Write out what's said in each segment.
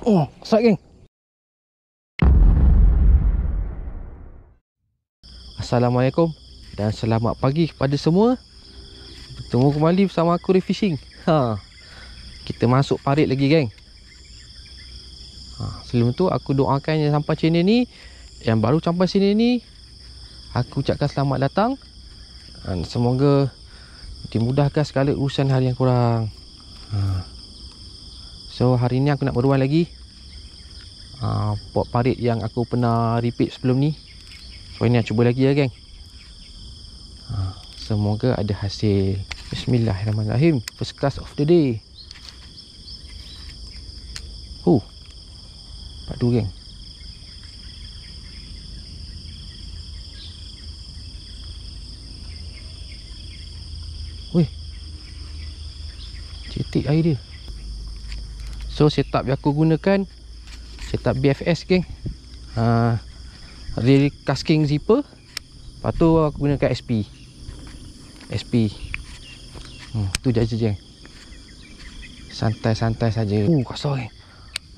Oh, strike geng. Assalamualaikum dan selamat pagi kepada semua. Bertemu kembali bersama aku Refishing. Kita masuk parit lagi geng. Sebelum tu aku doakan yang sampai sini ni, yang baru sampai sini ni, aku ucapkan selamat datang dan semoga dimudahkan segala urusan hari yang kurang. So hari ni aku nak berbual lagi pot parit yang aku pernah repeat sebelum ni. So ini aku cuba lagi ya geng. Semoga ada hasil. Bismillahirrahmanirrahim. First class of the day. Padu geng. Weh, cetik air dia. So setup yang aku gunakan, setup BFS geng. Reel casking zipper. Lepas tu aku gunakan SP. Tu je geng. Santai-santai saja. Kasar geng.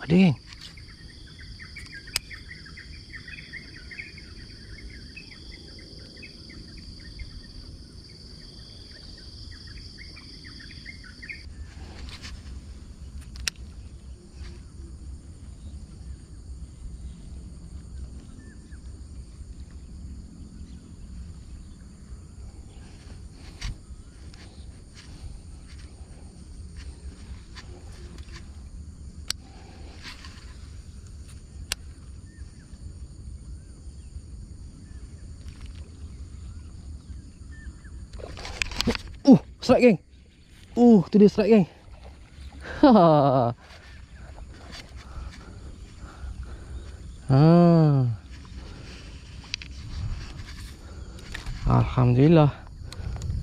Ada geng. Strike geng. Tu dia strike geng. Alhamdulillah.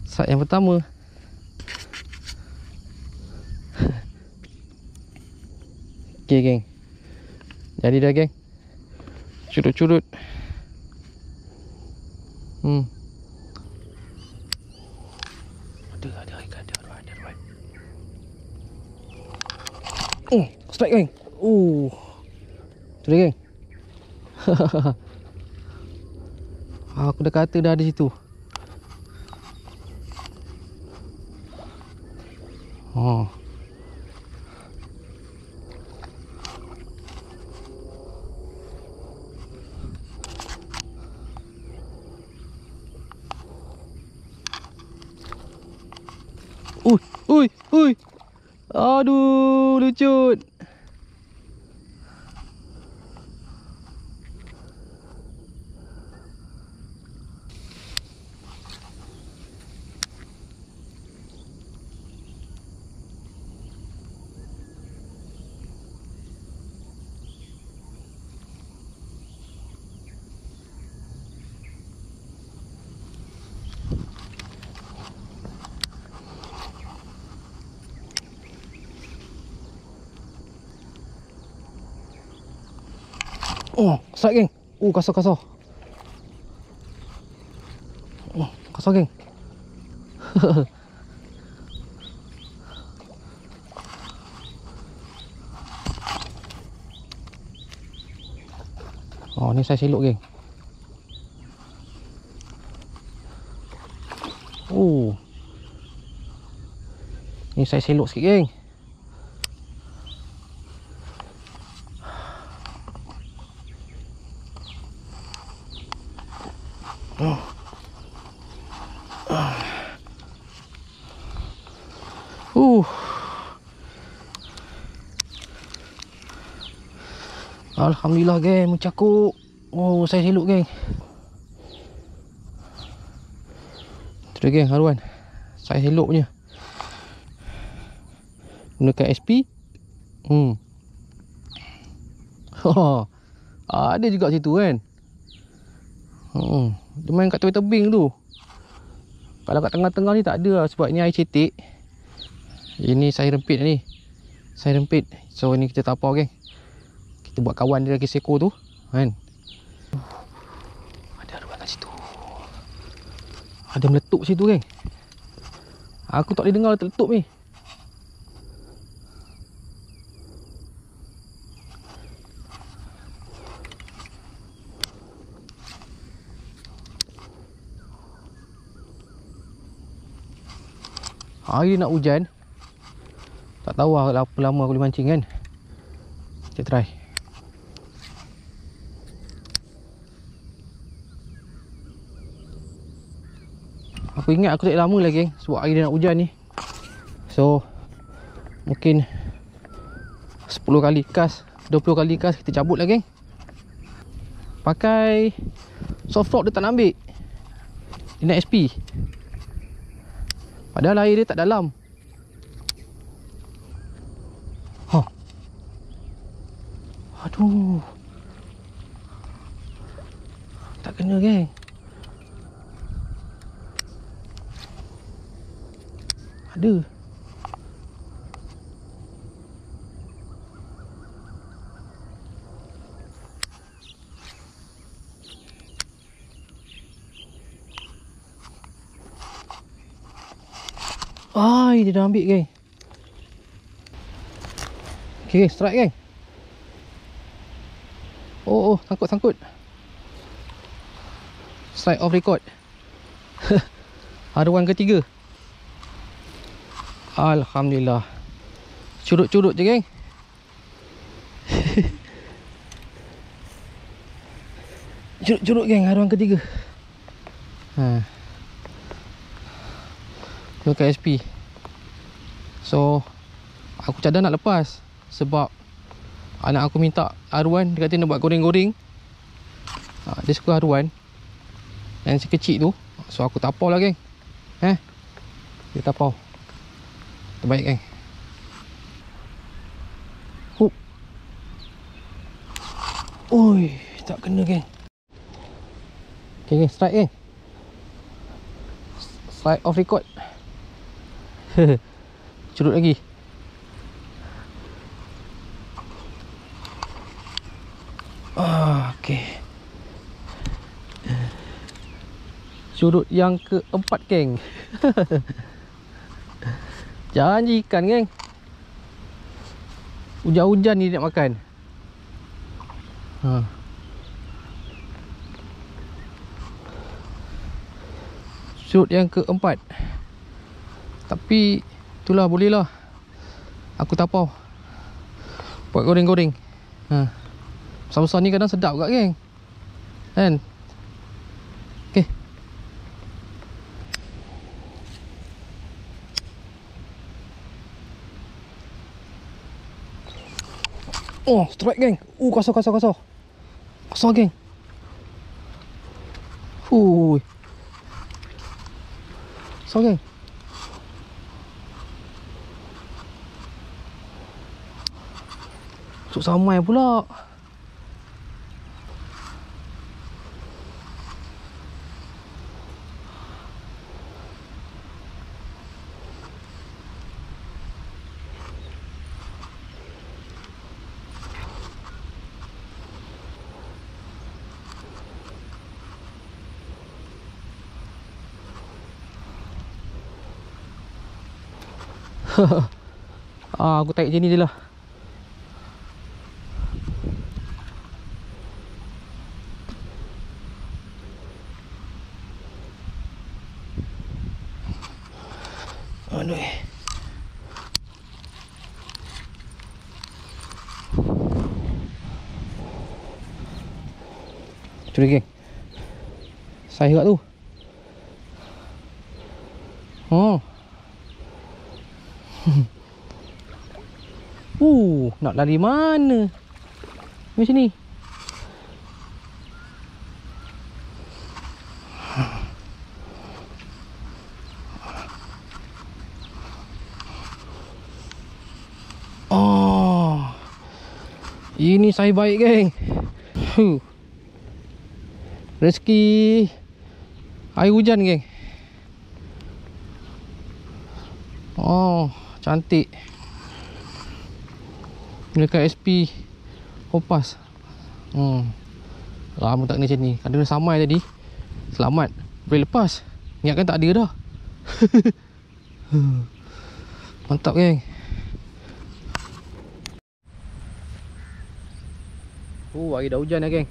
Strike yang pertama. Okay geng. Jadi dah geng. Curut-curut. Ada. Strike geng. Tu dia geng. Aku dah kata dah ada situ. Ui. Aduh, lucut. Strike geng. Kasar. Kasar geng. Ni saya selok geng. Ni saya selok sikit geng. Alhamdulillah geng, mencakuk. Saya selok geng. Tu dia geng, haruan. Saya selok punya. Gunakan SP. Ada juga situ kan. Dia main kat tepi tebing tu. Kalau kat tengah-tengah ni tak ada lah, sebab ni air cetek. Ini saya rempit ni. So ni kita tak apa geng. Kita buat kawan dia lagi seko tu kan. Ada haruan kat situ. Ada meletup situ geng. Aku tak boleh dengar terletup ni. Hari nak hujan. Tak tahu lah berapa lama aku boleh mancing kan. Kita try. Aku ingat aku tak lama lagi, geng, sebab hari dia nak hujan ni. So mungkin 10 kali cast, 20 kali cast kita cabut lah, geng. Pakai soft rock dia tak nak ambil. Dia nak SP. Padahal air dia tak dalam. Aduh. Tak kena, geng. Ada. Ai, dia dah ambil, geng. Okay, strike, geng. Oh, sangkut. Strike off record. Haruan ketiga. Alhamdulillah. Curut-curut je, geng. Curut-curut, geng, haruan ketiga. Pakai SP. So aku cadang nak lepas sebab anak aku minta haruan. Dia kata nak buat goreng-goreng. Dia suka haruan yang si kecil tu. So aku tapau lah, geng. Dia tapau. Terbaik, geng. Hup. Oi, tak kena, geng. Okay, geng, strike, geng. Strike off record. Curut lagi. Okay. Curut yang keempat, geng. Janji ikan, geng. Hujan-hujan ni dia nak makan. Curut yang keempat. Tapi itulah, boleh lah. Aku tapau buat goreng-goreng. Besar-besar ni kadang sedap kat, geng. Kan? Okay. Oh, strike, geng. Kasar. Kasar, geng. Kasar, geng. Masuk samai pula. Aku tarik macam ni je lah. Aduh. Tu dia, geng. Saya kat tu. Nak lari mana? Macam ni. Ini saya baik, geng. Rezeki air hujan, geng. Cantik. Dekat SP Hopas. Lama tak kena macam ni. Ada samai tadi. Selamat. Boleh lepas. Ingatkan tak ada dah. Mantap, geng. Hari dah hujan dah, geng.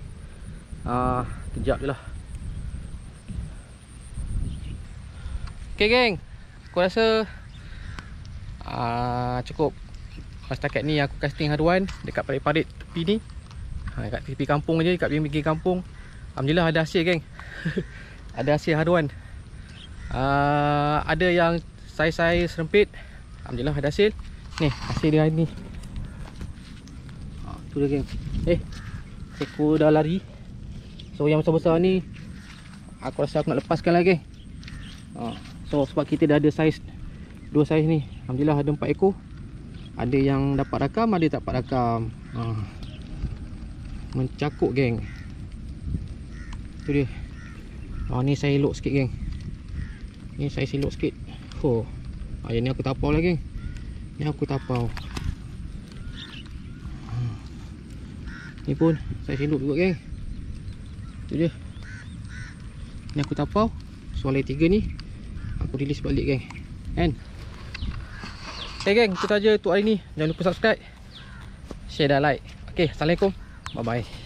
Kejap je lah. Okay, geng. Aku rasa Cukup. Setakat ni aku casting haruan dekat parit-parit tepi ni. Dekat tepi kampung je, dekat pinggir kampung. Alhamdulillah ada hasil geng. Ada hasil haruan. Ada yang saiz-saiz rempit. Alhamdulillah ada hasil. Ni hasil dia ni. Tu dia geng. Seko dah lari. So yang besar-besar ni aku rasa aku nak lepaskan lagi. So sebab kita dah ada saiz, 2 saiz ni. Alhamdulillah ada 4 ekor. Ada yang dapat rakam, ada tak dapat rakam. Mencakup geng. Tu dia. Ni saya elok sikit geng. Ni saya silok sikit. Yang ni aku tapau lah geng. Ni aku tapau. Ni pun saya silok juga geng. Tu dia. Ni aku tapau. Soalnya 3 ni aku release balik geng. Kan? Okay geng, itu saja untuk hari ni. Jangan lupa subscribe, share dan like. Okay, Assalamualaikum. Bye bye.